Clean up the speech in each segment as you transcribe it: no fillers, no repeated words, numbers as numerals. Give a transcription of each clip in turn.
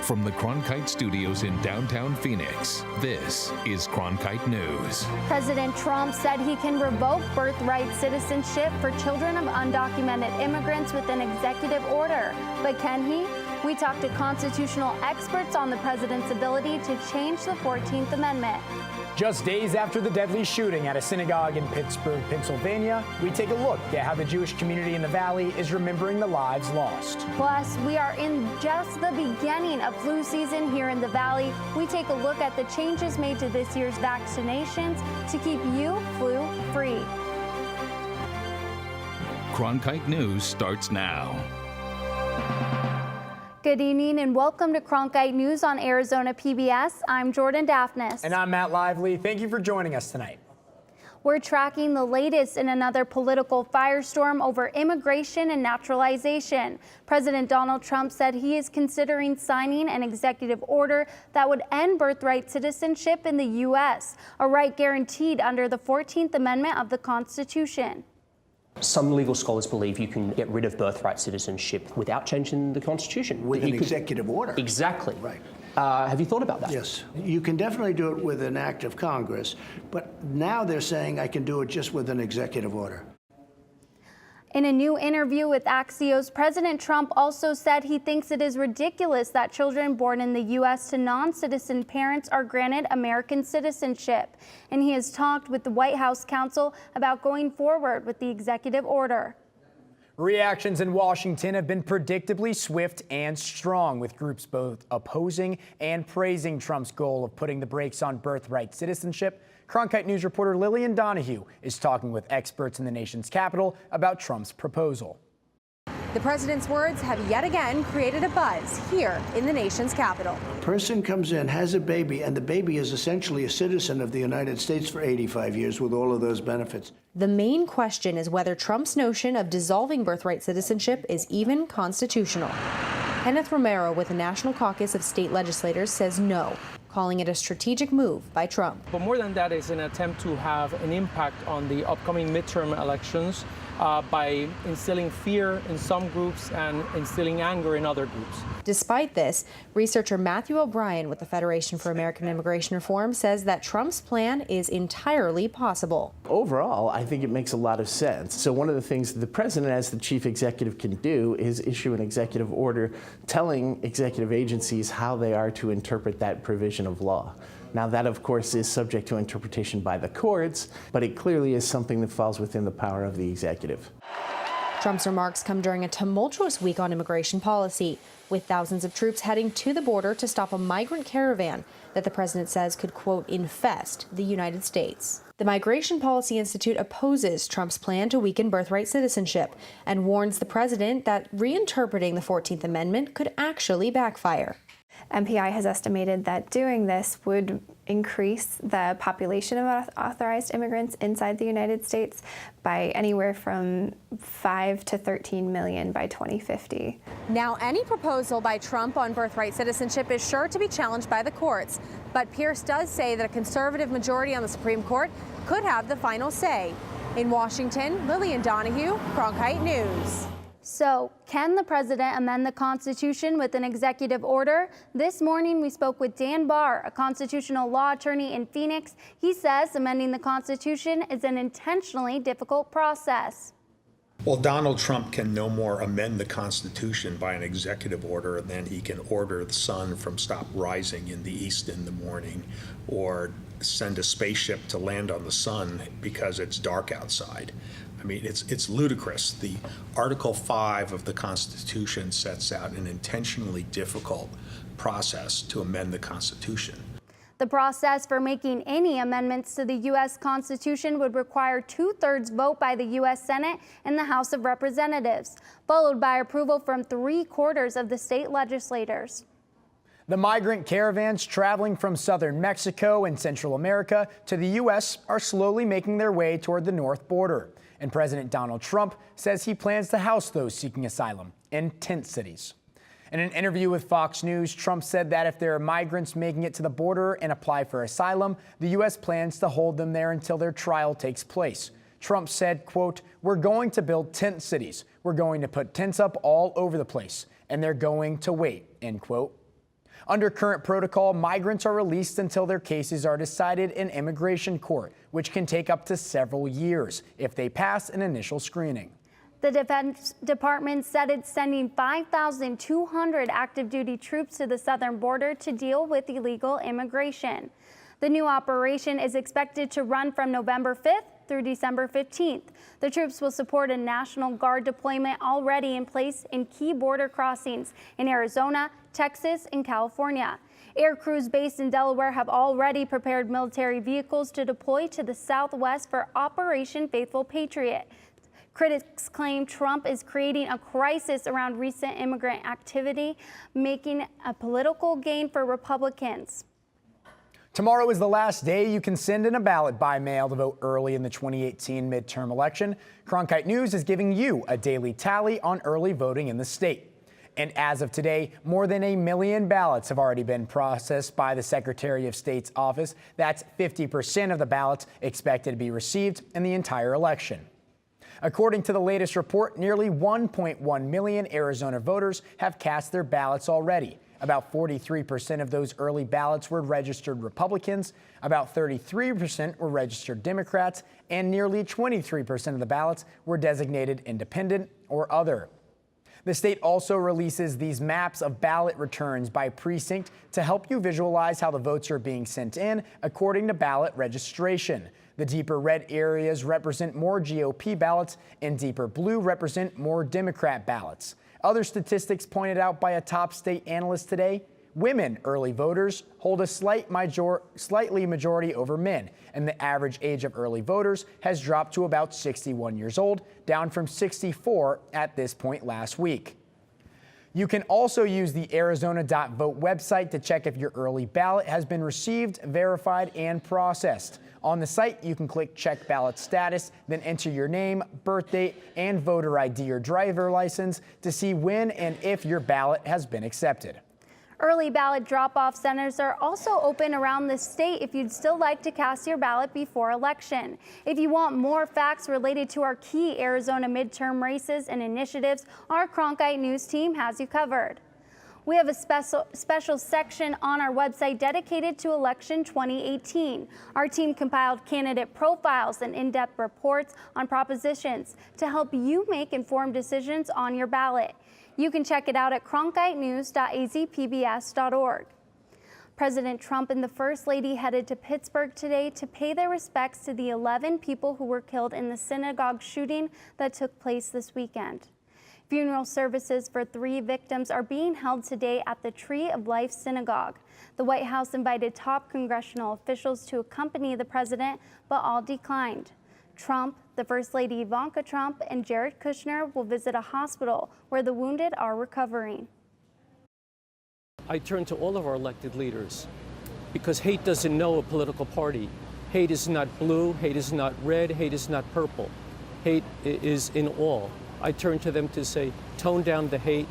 From the Cronkite studios in downtown Phoenix, this is Cronkite News. President Trump said he can revoke birthright citizenship for children of undocumented immigrants with an executive order. But can he? We talked to constitutional experts on the president's ability to change the 14th Amendment. Just days after the deadly shooting at a synagogue in Pittsburgh, Pennsylvania, we take a look at how the Jewish community in the Valley is remembering the lives lost. Plus, we are in just the beginning of flu season here in the Valley. We take a look at the changes made to this year's vaccinations to keep you flu-free. Cronkite News starts now. Good evening and welcome to Cronkite News on Arizona PBS. I'm Jordan Daphnis. And I'm Matt Lively. Thank you for joining us tonight. We're tracking the latest in another political firestorm over immigration and naturalization. President Donald Trump said he is considering signing an executive order that would end birthright citizenship in the U.S., a right guaranteed under the 14th Amendment of the Constitution. Some legal scholars believe you can get rid of birthright citizenship without changing the Constitution. With an executive order. Exactly. Right. Have you thought about that? Yes. You can definitely do it with an act of Congress, but now they're saying I can do it just with an executive order. In a new interview with Axios, President Trump also said he thinks it is ridiculous that children born in the U.S. to non-citizen parents are granted American citizenship. And he has talked with the White House counsel about going forward with the executive order. Reactions in Washington have been predictably swift and strong, with groups both opposing and praising Trump's goal of putting the brakes on birthright citizenship. Cronkite News reporter Lillian Donahue is talking with experts in the nation's capital about Trump's proposal. The president's words have yet again created a buzz here in the nation's capital. A person comes in, has a baby, and the baby is essentially a citizen of the United States for 85 years with all of those benefits. The main question is whether Trump's notion of dissolving birthright citizenship is even constitutional. Kenneth Romero with the National Caucus of State Legislators says no, calling it a strategic move by Trump. But more than that, is an attempt to have an impact on the upcoming midterm elections by instilling fear in some groups and instilling anger in other groups. Despite this, researcher Matthew O'Brien with the Federation for American Immigration Reform says that Trump's plan is entirely possible. Overall, I think it makes a lot of sense. So one of the things that the president as the chief executive can do is issue an executive order telling executive agencies how they are to interpret that provision of law. Now that, of course, is subject to interpretation by the courts, but it clearly is something that falls within the power of the executive. Trump's remarks come during a tumultuous week on immigration policy, with thousands of troops heading to the border to stop a migrant caravan that the president says could, quote, infest the United States. The Migration Policy Institute opposes Trump's plan to weaken birthright citizenship and warns the president that reinterpreting the 14th Amendment could actually backfire. MPI has estimated that doing this would increase the population of authorized immigrants inside the United States by anywhere from 5 to 13 million by 2050. Now, any proposal by Trump on birthright citizenship is sure to be challenged by the courts, but Pierce does say that a conservative majority on the Supreme Court could have the final say. In Washington, Lillian Donahue, Cronkite News. So, can the president amend the Constitution with an executive order? This morning, we spoke with Dan Barr, a constitutional law attorney in Phoenix. He says amending the Constitution is an intentionally difficult process. Well, Donald Trump can no more amend the Constitution by an executive order than he can order the sun from stop rising in the east in the morning or send a spaceship to land on the sun because it's dark outside. I mean, it's ludicrous. The Article 5 of the Constitution sets out an intentionally difficult process to amend the Constitution. The process for making any amendments to the U.S. Constitution would require 2/3 vote by the U.S. Senate and the House of Representatives, followed by approval from 3/4 of the state legislators. The migrant caravans traveling from southern Mexico and Central America to the U.S. are slowly making their way toward the north border. And President Donald Trump says he plans to house those seeking asylum in tent cities. In an interview with Fox News, Trump said that if there are migrants making it to the border and apply for asylum, the U.S. plans to hold them there until their trial takes place. Trump said, quote, "We're going to build tent cities. We're going to put tents up all over the place, and they're going to wait," end quote. Under current protocol, migrants are released until their cases are decided in immigration court, which can take up to several years if they pass an initial screening. The Defense Department said it's sending 5,200 active duty troops to the southern border to deal with illegal immigration. The new operation is expected to run from November 5th through December 15th. The troops will support a National Guard deployment already in place in key border crossings in Arizona, Texas, and California. Air crews based in Delaware have already prepared military vehicles to deploy to the southwest for Operation Faithful Patriot. Critics claim Trump is creating a crisis around recent immigrant activity, making a political gain for Republicans. Tomorrow is the last day you can send in a ballot by mail to vote early in the 2018 midterm election. Cronkite News is giving you a daily tally on early voting in the state. And as of today, more than 1 million ballots have already been processed by the Secretary of State's office. That's 50% of the ballots expected to be received in the entire election. According to the latest report, nearly 1.1 million Arizona voters have cast their ballots already. About 43% of those early ballots were registered Republicans, about 33% were registered Democrats, and nearly 23% of the ballots were designated independent or other. The state also releases these maps of ballot returns by precinct to help you visualize how the votes are being sent in according to ballot registration. The deeper red areas represent more GOP ballots and deeper blue represent more Democrat ballots. Other statistics pointed out by a top state analyst today: women early voters hold a slightly majority over men, and the average age of early voters has dropped to about 61 years old, down from 64 at this point last week. You can also use the Arizona.vote website to check if your early ballot has been received, verified, and processed. On the site, you can click Check Ballot Status, then enter your name, birth date, and voter ID or driver license to see when and if your ballot has been accepted. Early ballot drop-off centers are also open around the state if you'd still like to cast your ballot before election. If you want more facts related to our key Arizona midterm races and initiatives, our Cronkite News team has you covered. We have a special section on our website dedicated to election 2018. Our team compiled candidate profiles and in-depth reports on propositions to help you make informed decisions on your ballot. You can check it out at cronkitenews.azpbs.org. President Trump and the First Lady headed to Pittsburgh today to pay their respects to the 11 people who were killed in the synagogue shooting that took place this weekend. Funeral services for 3 victims are being held today at the Tree of Life Synagogue. The White House invited top congressional officials to accompany the president, but all declined. Trump, the First Lady Ivanka Trump, and Jared Kushner will visit a hospital where the wounded are recovering. I turn to all of our elected leaders because hate doesn't know a political party. Hate is not blue, hate is not red, hate is not purple. Hate is in all. I turn to them to say, tone down the hate,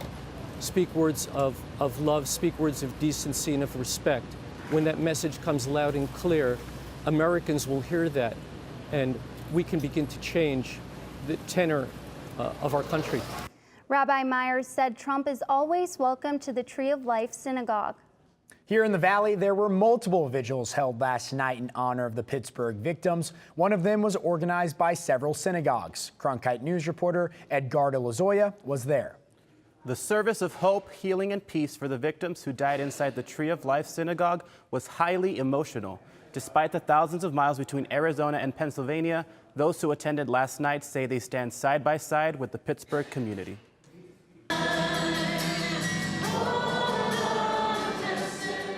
speak words of love, speak words of decency and of respect. When that message comes loud and clear, Americans will hear that, and we can begin to change the tenor of our country. Rabbi Myers said Trump is always welcome to the Tree of Life Synagogue. Here in the Valley, there were multiple vigils held last night in honor of the Pittsburgh victims. One of them was organized by several synagogues. Cronkite News reporter Edgardo Lozoya was there. The service of hope, healing, and peace for the victims who died inside the Tree of Life Synagogue was highly emotional. Despite the thousands of miles between Arizona and Pennsylvania, those who attended last night say they stand side by side with the Pittsburgh community.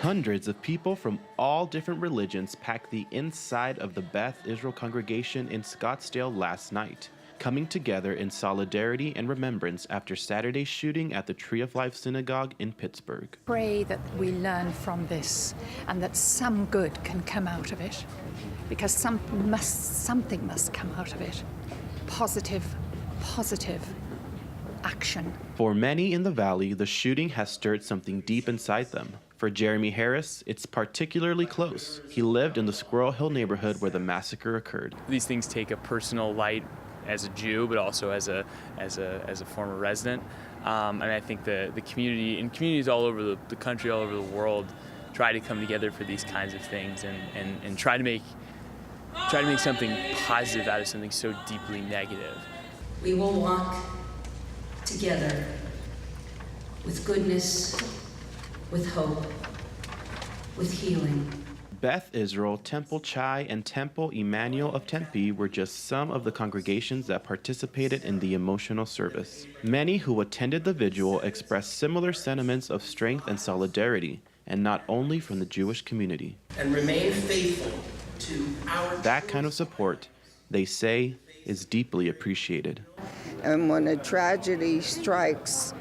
Hundreds of people from all different religions packed the inside of the Beth Israel congregation in Scottsdale last night, coming together in solidarity and remembrance after Saturday's shooting at the Tree of Life Synagogue in Pittsburgh. Pray that we learn from this and that some good can come out of it, because something must come out of it. Positive action. For many in the Valley, the shooting has stirred something deep inside them. For Jeremy Harris, it's particularly close. He lived in the Squirrel Hill neighborhood where the massacre occurred. These things take a personal light as a Jew, but also as a former resident. And I think the community and communities all over the country, all over the world, try to come together for these kinds of things and try to make something positive out of something so deeply negative. We will walk together with goodness, with hope, with healing. Beth Israel, Temple Chai, and Temple Emmanuel of Tempe were just some of the congregations that participated in the emotional service. Many who attended the vigil expressed similar sentiments of strength and solidarity, and not only from the Jewish community. And remain faithful to our That kind of support, they say, is deeply appreciated. And when a tragedy strikes,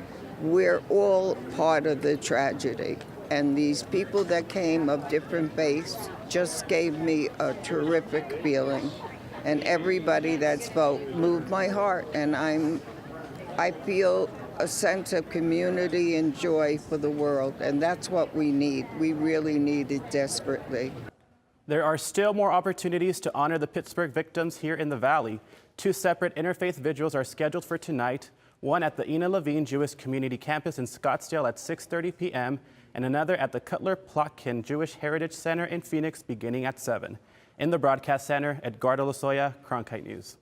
we're all part of the tragedy. And these people that came of different faiths just gave me a terrific feeling. And everybody that spoke moved my heart. And I feel a sense of community and joy for the world. And that's what we need. We really need it desperately. There are still more opportunities to honor the Pittsburgh victims here in the Valley. 2 separate interfaith vigils are scheduled for tonight, one at the Ina Levine Jewish Community Campus in Scottsdale at 6:30 p.m., and another at the Cutler Plotkin Jewish Heritage Center in Phoenix beginning at 7. In the Broadcast Center, Edgardo Lozoya, Cronkite News.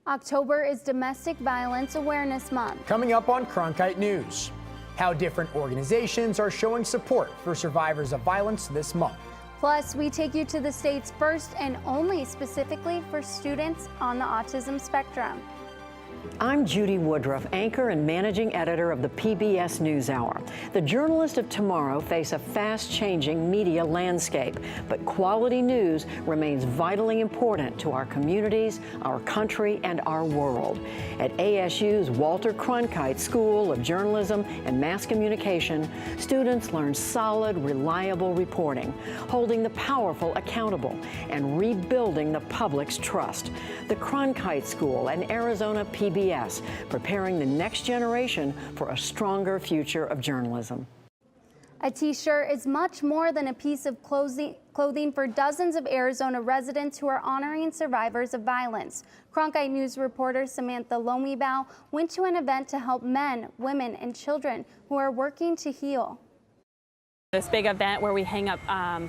October is Domestic Violence Awareness Month. Coming up on Cronkite News, how different organizations are showing support for survivors of violence this month. Plus, we take you to the state's first and only specifically for students on the autism spectrum. I'm Judy Woodruff, anchor and managing editor of the PBS NewsHour. The journalists of tomorrow face a fast-changing media landscape, but quality news remains vitally important to our communities, our country, and our world. At ASU's Walter Cronkite School of Journalism and Mass Communication, students learn solid, reliable reporting, holding the powerful accountable, and rebuilding the public's trust. The Cronkite School and Arizona PBS, preparing the next generation for a stronger future of journalism. A t-shirt is much more than a piece of clothing for dozens of Arizona residents who are honoring survivors of violence. Cronkite News reporter Samantha Lomibao went to an event to help men, women, and children who are working to heal. This big event where we hang up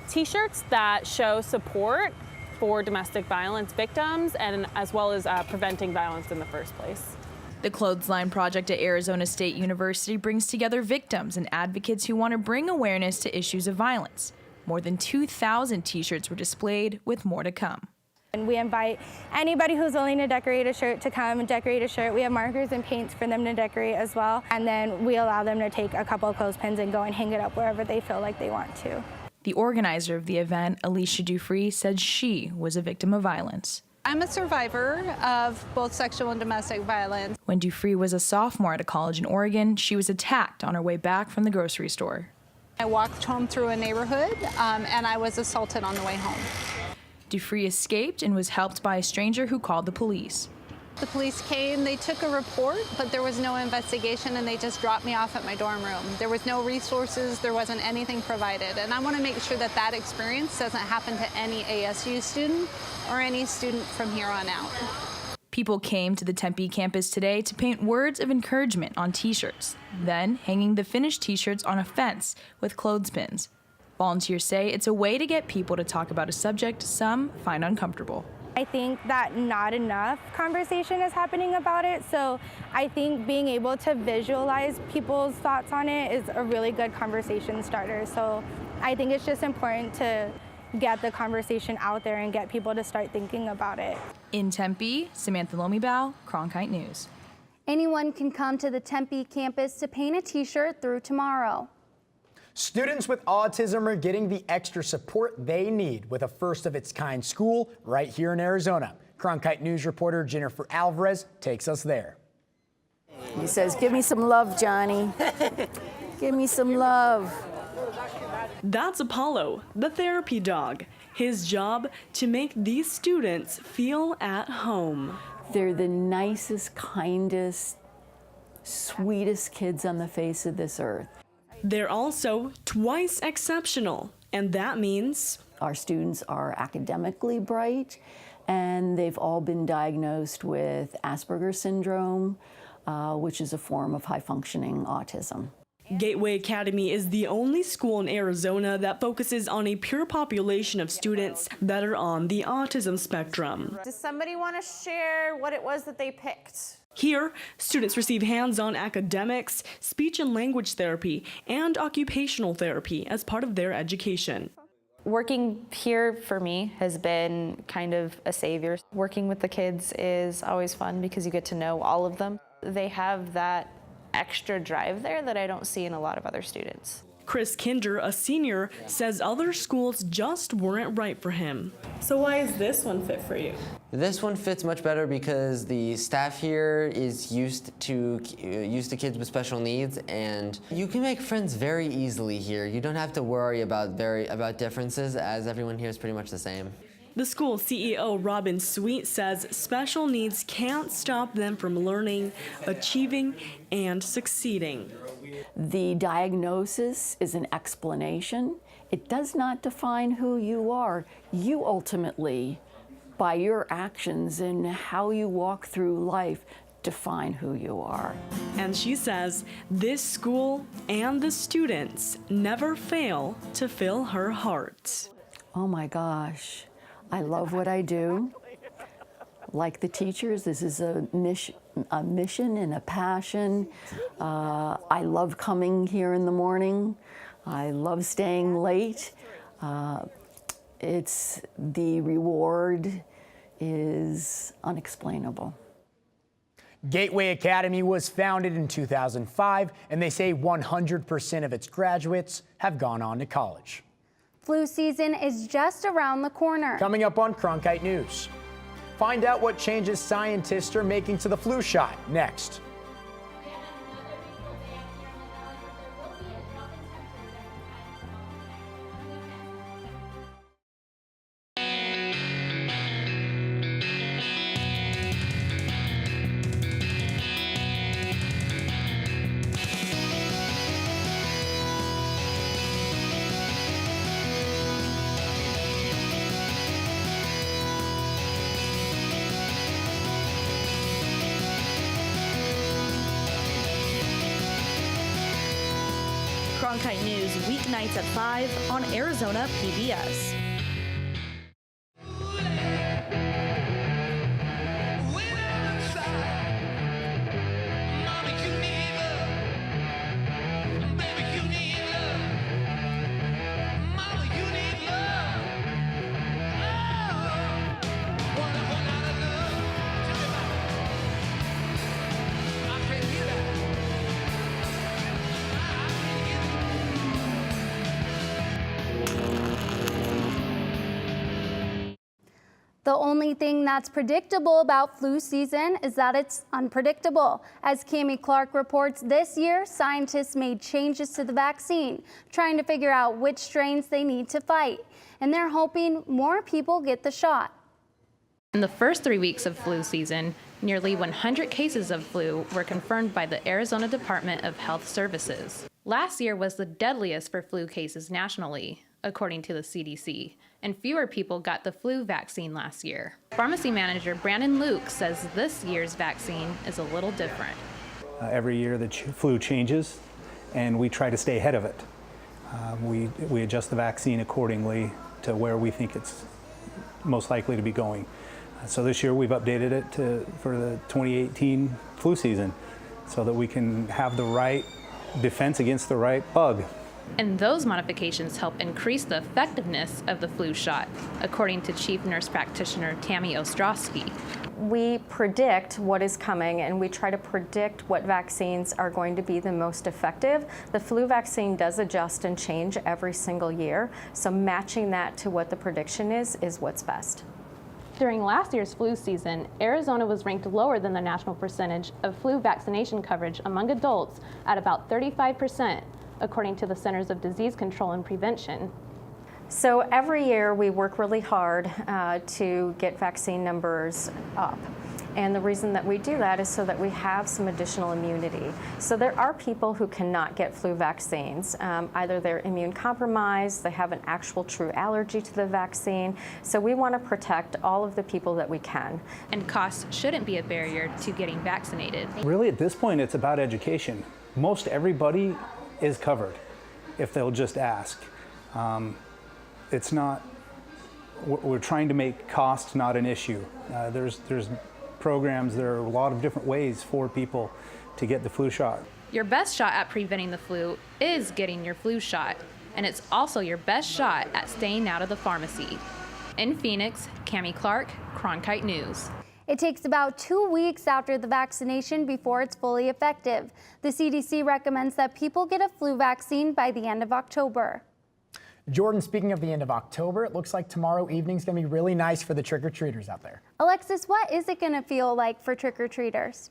t-shirts that show support for domestic violence victims and as well as preventing violence in the first place. The Clothesline Project at Arizona State University brings together victims and advocates who want to bring awareness to issues of violence. More than 2,000 t-shirts were displayed, with more to come. And we invite anybody who's willing to decorate a shirt to come and decorate a shirt. We have markers and paints for them to decorate as well. And then we allow them to take a couple of clothespins and go and hang it up wherever they feel like they want to. The organizer of the event, Alicia Dufree, said she was a victim of violence. I'm a survivor of both sexual and domestic violence. When Dufree was a sophomore at a college in Oregon, she was attacked on her way back from the grocery store. I walked home through a neighborhood and I was assaulted on the way home. Dufree escaped and was helped by a stranger who called the police. The police came, they took a report, but there was no investigation and they just dropped me off at my dorm room. There was no resources, there wasn't anything provided. And I want to make sure that that experience doesn't happen to any ASU student or any student from here on out. People came to the Tempe campus today to paint words of encouragement on t-shirts, then hanging the finished t-shirts on a fence with clothespins. Volunteers say it's a way to get people to talk about a subject some find uncomfortable. I think that not enough conversation is happening about it, so I think being able to visualize people's thoughts on it is a really good conversation starter. So I think it's just important to get the conversation out there and get people to start thinking about it. In Tempe, Samantha Lomibao, Cronkite News. Anyone can come to the Tempe campus to paint a t-shirt through tomorrow. Students with autism are getting the extra support they need with a first-of-its-kind school right here in Arizona. Cronkite News reporter Jennifer Alvarez takes us there. He says, "Give me some love, Johnny. Give me some love." That's Apollo, the therapy dog. His job, to make these students feel at home. They're the nicest, kindest, sweetest kids on the face of this earth. They're also twice exceptional, and that means our students are academically bright, and they've all been diagnosed with Asperger's syndrome, which is a form of high-functioning autism. Gateway Academy is the only school in Arizona that focuses on a pure population of students that are on the autism spectrum. Does somebody want to share what it was that they picked? Here, students receive hands-on academics, speech and language therapy, and occupational therapy as part of their education. Working here for me has been kind of a savior. Working with the kids is always fun because you get to know all of them. They have that extra drive there that I don't see in a lot of other students. Chris Kinder, a senior, says other schools just weren't right for him. So why is this one fit for you? This one fits much better because the staff here is used to kids with special needs, and you can make friends very easily here. You don't have to worry about differences, as everyone here is pretty much the same. The school CEO, Robin Sweet, says special needs can't stop them from learning, achieving, and succeeding. The diagnosis is an explanation. It does not define who you are. You ultimately, by your actions and how you walk through life, define who you are. And she says this school and the students never fail to fill her heart. Oh my gosh. I love what I do. Like the teachers, this is a mission and a passion. I love coming here in the morning. I love staying late. The reward is unexplainable. Gateway Academy was founded in 2005, and they say 100% of its graduates have gone on to college. Flu season is just around the corner. Coming up on Cronkite News. Find out what changes scientists are making to the flu shot next. Cronkite News, weeknights at 5 on Arizona PBS. The only thing that's predictable about flu season is that it's unpredictable. As Cammie Clark reports, this year, scientists made changes to the vaccine, trying to figure out which strains they need to fight. And they're hoping more people get the shot. In the first 3 weeks of flu season, nearly 100 cases of flu were confirmed by the Arizona Department of Health Services. Last year was the deadliest for flu cases nationally, according to the CDC, and fewer people got the flu vaccine last year. Pharmacy manager Brandon Luke says this year's vaccine is a little different. Every year the flu changes, and we try to stay ahead of it. We adjust the vaccine accordingly to where we think it's most likely to be going. So this year we've updated it for the 2018 flu season so that we can have the right defense against the right bug. And those modifications help increase the effectiveness of the flu shot, according to Chief Nurse Practitioner Tammy Ostrowski. We predict what is coming, and we try to predict what vaccines are going to be the most effective. The flu vaccine does adjust and change every single year, so matching that to what the prediction is what's best. During last year's flu season, Arizona was ranked lower than the national percentage of flu vaccination coverage among adults at about 35%. According to the Centers of Disease Control and Prevention. So every year we work really hard to get vaccine numbers up. And the reason that we do that is so that we have some additional immunity. So there are people who cannot get flu vaccines. Either they're immune compromised, they have an actual true allergy to the vaccine. So we want to protect all of the people that we can. And costs shouldn't be a barrier to getting vaccinated. Really, at this point, it's about education. Most everybody is covered if they'll just ask. It's not, we're trying to make cost not an issue. There's programs, there are a lot of different ways for people to get the flu shot. Your best shot at preventing the flu is getting your flu shot, and it's also your best shot at staying out of the pharmacy. In Phoenix, Cammie Clark, Cronkite News. It takes about 2 weeks after the vaccination before it's fully effective. The CDC recommends that people get a flu vaccine by the end of October. Jordan, speaking of the end of October, it looks like tomorrow evening's going to be really nice for the trick-or-treaters out there. Alexis, what is it going to feel like for trick-or-treaters?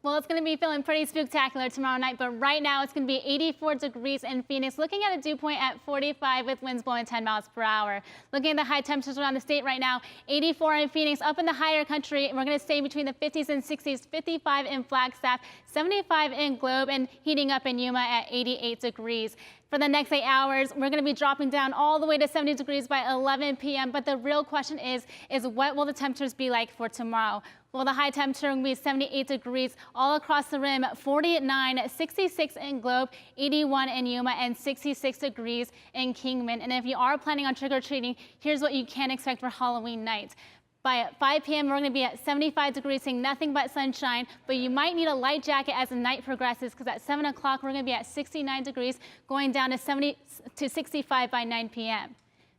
Well, it's going to be feeling pretty spectacular tomorrow night, but right now it's going to be 84 degrees in Phoenix, looking at a dew point at 45 with winds blowing 10 miles per hour. Looking at the high temperatures around the state right now, 84 in Phoenix. Up in the higher country, we're going to stay between the 50s and 60s, 55 in Flagstaff, 75 in Globe, and heating up in Yuma at 88 degrees. For the next 8 hours, we're going to be dropping down all the way to 70 degrees by 11 p.m. But the real question is what will the temperatures be like for tomorrow? Well, the high temperature will be 78 degrees all across the rim, 40 at 9, 66 in Globe, 81 in Yuma, and 66 degrees in Kingman. And if you are planning on trick-or-treating, here's what you can expect for Halloween night. By 5 p.m., we're going to be at 75 degrees, seeing nothing but sunshine, but you might need a light jacket as the night progresses, because at 7 o'clock, we're going to be at 69 degrees, going down to 65 by 9 p.m.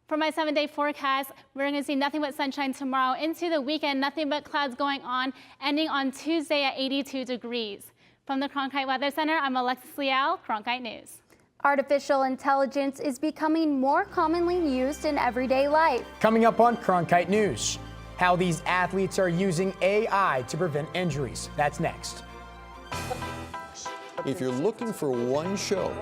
For my 7-day forecast, we're going to see nothing but sunshine tomorrow. Into the weekend, nothing but clouds going on, ending on Tuesday at 82 degrees. From the Cronkite Weather Center, I'm Alexis Leal, Cronkite News. Artificial intelligence is becoming more commonly used in everyday life. Coming up on Cronkite News, how these athletes are using AI to prevent injuries. That's next. If you're looking for one show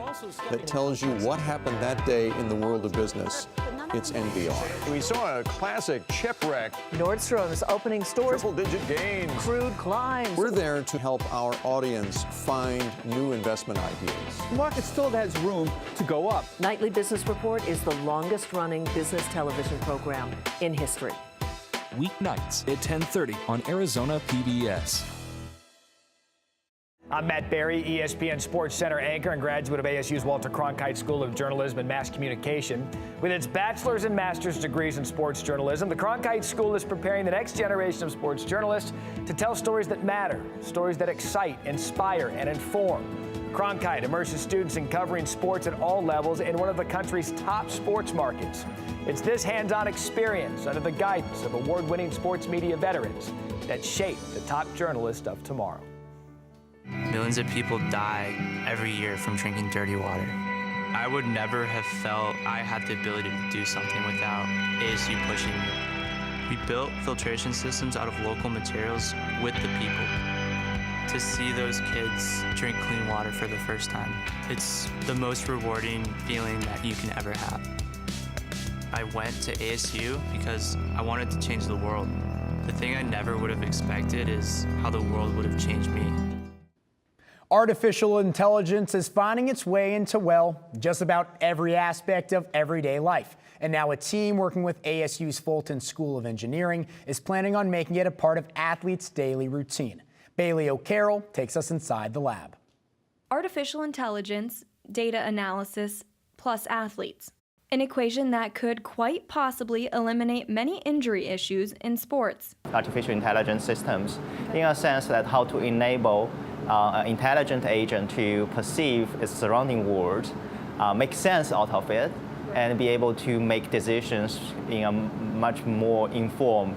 that tells you what happened that day in the world of business, it's NBR. We saw a classic shipwreck. Nordstrom's opening stores. Triple-digit gains. Crude climbs. We're there to help our audience find new investment ideas. The market still has room to go up. Nightly Business Report is the longest-running business television program in history. Weeknights at 10:30 on Arizona PBS. I'm Matt Berry, ESPN Sports Center anchor and graduate of ASU's Walter Cronkite School of Journalism and Mass Communication. With its bachelor's and master's degrees in sports journalism, the Cronkite School is preparing the next generation of sports journalists to tell stories that matter, stories that excite, inspire, and inform. Cronkite immerses students in covering sports at all levels in one of the country's top sports markets. It's this hands-on experience under the guidance of award-winning sports media veterans that shape the top journalists of tomorrow. Millions of people die every year from drinking dirty water. I would never have felt I had the ability to do something without ASU pushing me. We built filtration systems out of local materials with the people. To see those kids drink clean water for the first time, it's the most rewarding feeling that you can ever have. I went to ASU because I wanted to change the world. The thing I never would have expected is how the world would have changed me. Artificial intelligence is finding its way into, well, just about every aspect of everyday life. And now a team working with ASU's Fulton School of Engineering is planning on making it a part of athletes' daily routine. Bailey O'Carroll takes us inside the lab. Artificial intelligence, data analysis, plus athletes. An equation that could quite possibly eliminate many injury issues in sports. Artificial intelligence systems, in a sense that how to enable an intelligent agent to perceive its surrounding world, make sense out of it, and be able to make decisions in a much more informed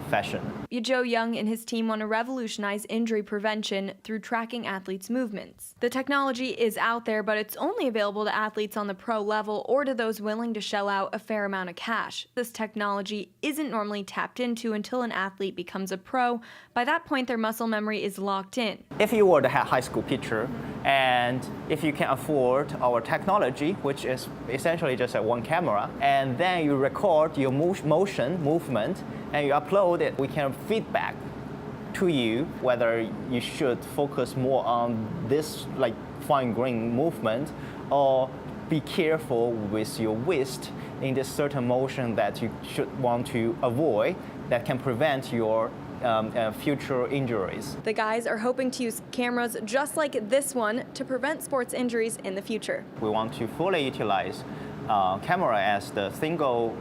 fashion. Joe Young and his team want to revolutionize injury prevention through tracking athletes' movements. The technology is out there, but it's only available to athletes on the pro level or to those willing to shell out a fair amount of cash. This technology isn't normally tapped into until an athlete becomes a pro. By that point, their muscle memory is locked in. If you were to have a high school pitcher, and if you can afford our technology, which is essentially just a one camera, and then you record your motion, movement, and you upload it, we can feedback to you whether you should focus more on this like fine grain movement or be careful with your wrist in this certain motion that you should want to avoid that can prevent your future injuries. The guys are hoping to use cameras just like this one to prevent sports injuries in the future. We want to fully utilize camera as the single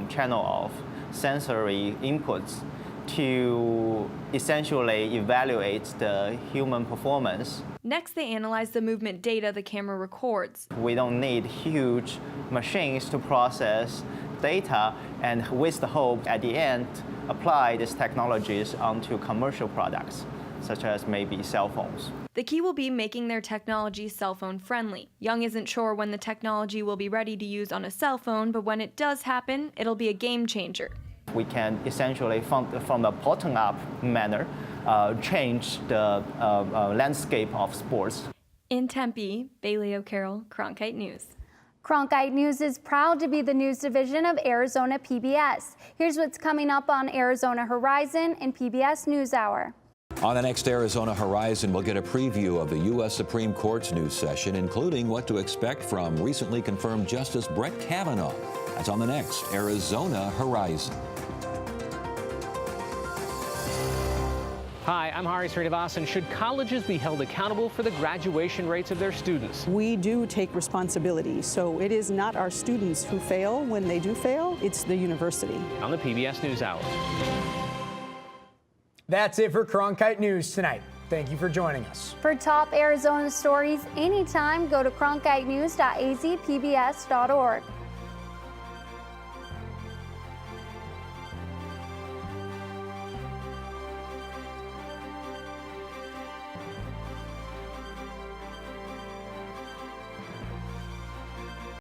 channel of sensory inputs to essentially evaluate the human performance. Next, they analyze the movement data the camera records. We don't need huge machines to process data, and with the hope at the end, apply these technologies onto commercial products, such as maybe cell phones. The key will be making their technology cell phone friendly. Young isn't sure when the technology will be ready to use on a cell phone, but when it does happen, it'll be a game changer. We can essentially, from the bottom-up manner, change the landscape of sports. In Tempe, Bailey O'Carroll, Cronkite News. Cronkite News is proud to be the news division of Arizona PBS. Here's what's coming up on Arizona Horizon and PBS NewsHour. On the next Arizona Horizon, we'll get a preview of the U.S. Supreme Court's news session, including what to expect from recently confirmed Justice Brett Kavanaugh. That's on the next Arizona Horizon. Hi, I'm Hari Srinivasan. Should colleges be held accountable for the graduation rates of their students? We do take responsibility, so it is not our students who fail when they do fail, it's the university. On the PBS NewsHour. That's it for Cronkite News tonight. Thank you for joining us. For top Arizona stories anytime, go to cronkitenews.azpbs.org.